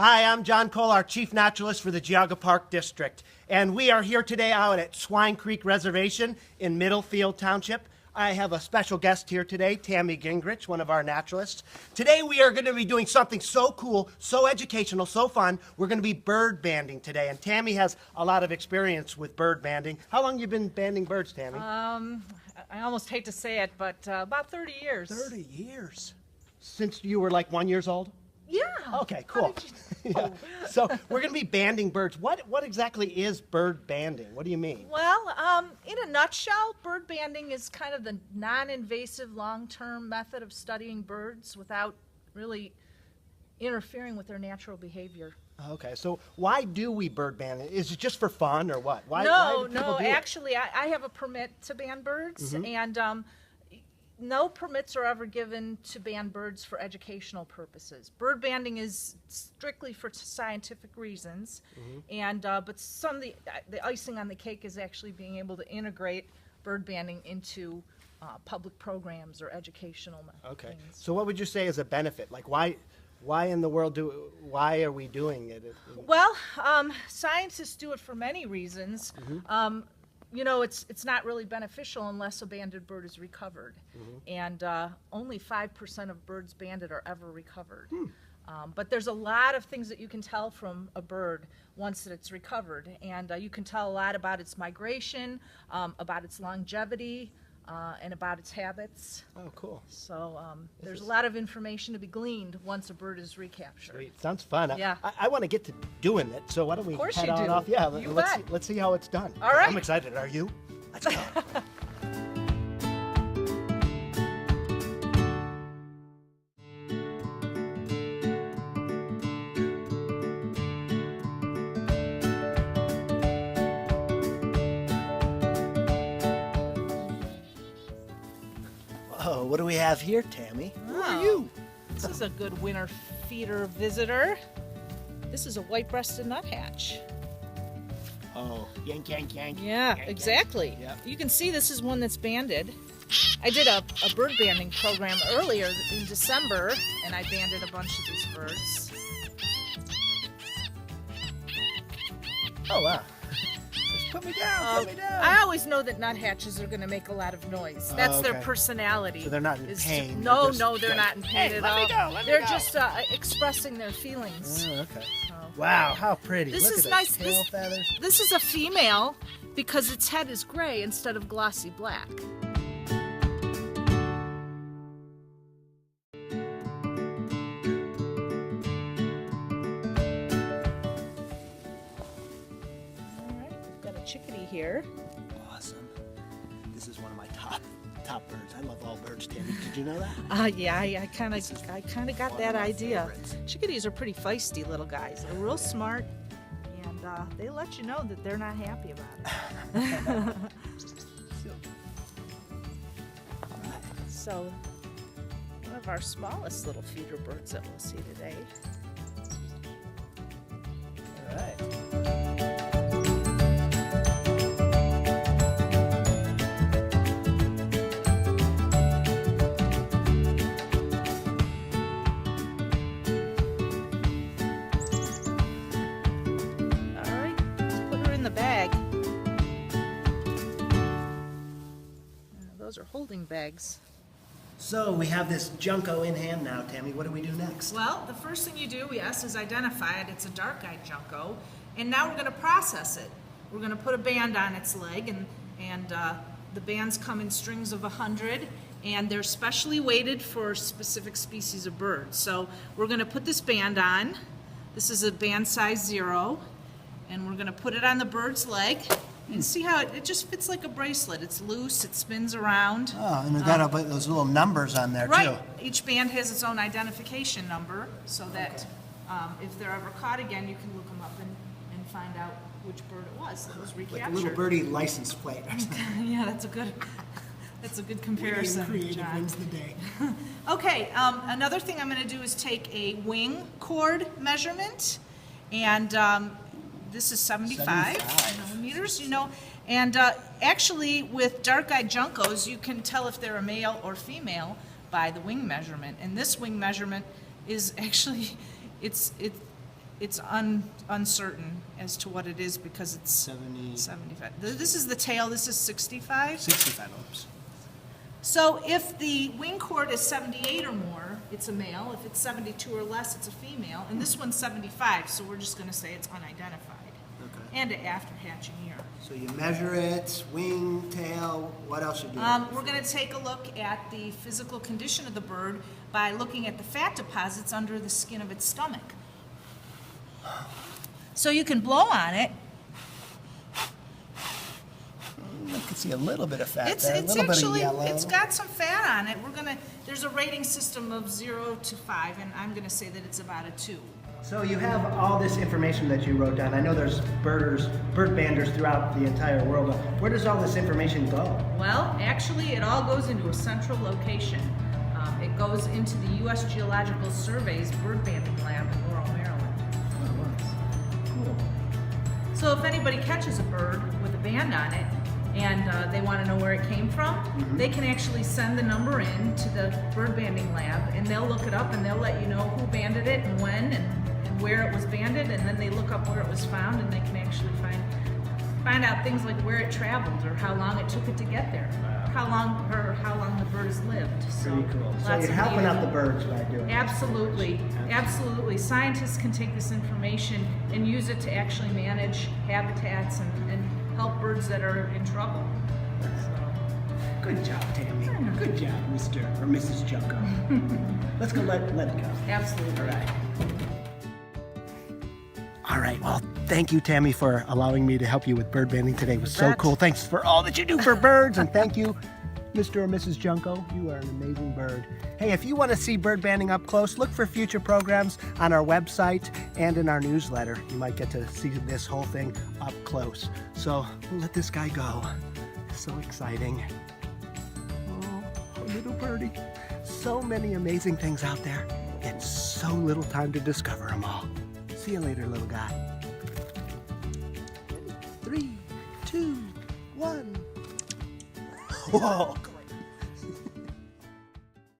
Hi, I'm John Kolar, Chief Naturalist for the Geauga Park District, and we are here today out at Swine Creek Reservation in Middlefield Township. I have a special guest here today, Tami Gingrich, one of our naturalists. Today we are going to be doing something so cool, so educational, so fun. We're going to be bird banding today, and Tami has a lot of experience with bird banding. How long have you been banding birds, Tami? I almost hate to say it, but about 30 years. 30 years? Since you were like 1 year old? Yeah. Okay, cool. Yeah. So we're going to be banding birds. What exactly is bird banding? What do you mean? Well, in a nutshell, bird banding is kind of the non-invasive, long-term method of studying birds without really interfering with their natural behavior. Okay, so why do we bird band? Is it just for fun or what? Why No, do people do it? actually, I have a permit to ban birds, and no permits are ever given to ban birds for educational purposes. Bird banding is strictly for scientific reasons, and but some of the icing on the cake is actually being able to integrate bird banding into public programs or educational Okay, things. so what would you say is a benefit? Like why in the world why are we doing it? Well, scientists do it for many reasons. You know, it's not really beneficial unless a banded bird is recovered, and only 5% of birds banded are ever recovered. But there's a lot of things that you can tell from a bird once that it's recovered, and you can tell a lot about its migration, about its longevity, and about its habits. Oh, cool. So there's a lot of information to be gleaned once a bird is recaptured. Sweet. Sounds fun. Yeah. I want to get to doing it, so why don't we Of course head you on do. off? Yeah, You let's bet. see how it's done. All right. I'm excited. Are you? Let's go. Whoa, what do we have here, Tami? Who are you? This is a good winter feeder visitor. This is a white-breasted nuthatch. Oh, yank, yank, yank. Yeah, yank, exactly. Yank. Yeah. You can see this is one that's banded. I did a bird banding program earlier in December, and I banded a bunch of these birds. Oh, wow. Just put me down, put me down. I always know that nuthatches are going to make a lot to noise. That's their okay. personality. So they're not in is pain, No, they're just no, they're like, not in pain "Hey, at let me all. go, let me They're go." just expressing their feelings. Oh, okay. So- Wow, how pretty. This Look is at nice. those tail feathers. This is a female because its head is gray instead of glossy black. All right, we've got a chickadee here. Awesome. This is one of my top birds. I love all birds, Tami. Did you know that? Yeah, I kind of got one that of my idea. favorites. Chickadees are pretty feisty little guys. They're real smart, and they let you know that they're not happy about it. So, one of our smallest little feeder birds that we'll see today. All right. All right, let's put her in the bag. Those are holding bags. So we have this Junco in hand now, Tami. What do we do next? Well, the first thing you do, yes, is identify it. It's a dark-eyed Junco. And now we're going to process it. We're going to put a band on its leg, and the bands come in strings of 100, and they're specially weighted for specific species of birds. So we're going to put this band on. This is a band size 0, and we're going to put it on the bird's leg. And see how it just fits like a bracelet. It's loose, it spins around. Oh, and we've got those little numbers on there, Right. too. Each band has its own identification number, so that if they're ever caught again, you can look them up and find out which bird it was that was recaptured. Like a little birdie license plate or something. Yeah, that's a good comparison, Creative John. wins the day. Okay, another thing I'm going to do is take a wing chord measurement, and this is 75 millimeters, you know, and actually with dark-eyed Juncos, you can tell if they're a male or female by the wing measurement, and this wing measurement is actually, it's uncertain as to what it is because it's 75. This is the tail, this is 65. 65, oops. So if the wing chord is 78 or more, it's a male. If it's 72 or less, it's a female. And this one's 75, so we're just going to say it's unidentified. Okay. And after hatching year. So you measure it, wing, tail, what else you do? We're going to take a look at the physical condition of the bird by looking at the fat deposits under the skin of its stomach. So you can blow on it. I can see a little bit of fat It's there, a little actually, bit of yellow. it's got some fat on it. There's a rating system of 0 to 5, and I'm gonna say that it's about a 2. So you have all this information that you wrote down. I know there's bird banders throughout the entire world. Where does all this information go? Well, actually, it all goes into a central location. It goes into the U.S. Geological Survey's bird banding lab in Laurel, Maryland. Cool. So if anybody catches a bird with a band on it, and they want to know where it came from, they can actually send the number in to the bird banding lab, and they'll look it up and they'll let you know who banded it and when and where it was banded, and then they look up where it was found, and they can actually find out things like where it traveled or how long it took it to get there, how long the bird has lived. So Pretty cool. So you're helping out the birds by doing Absolutely, absolutely. Scientists can take this information and use it to actually manage habitats and help birds that are in trouble. So. Good job, Tammy. Good job, Mr. or Mrs. Junco. Let's go let it go. Absolutely. All right. All right, well, thank you, Tammy, for allowing me to help you with bird banding today. It was so cool. Thanks for all that you do for birds, and thank you, Mr. or Mrs. Junco. You are an amazing bird. Hey, if you want to see bird banding up close, look for future programs on our website and in our newsletter. You might get to see this whole thing up close. So we'll let this guy go. So exciting. Oh, little birdie. So many amazing things out there, and so little time to discover them all. See you later, little guy. 3, 2, 1. Whoa.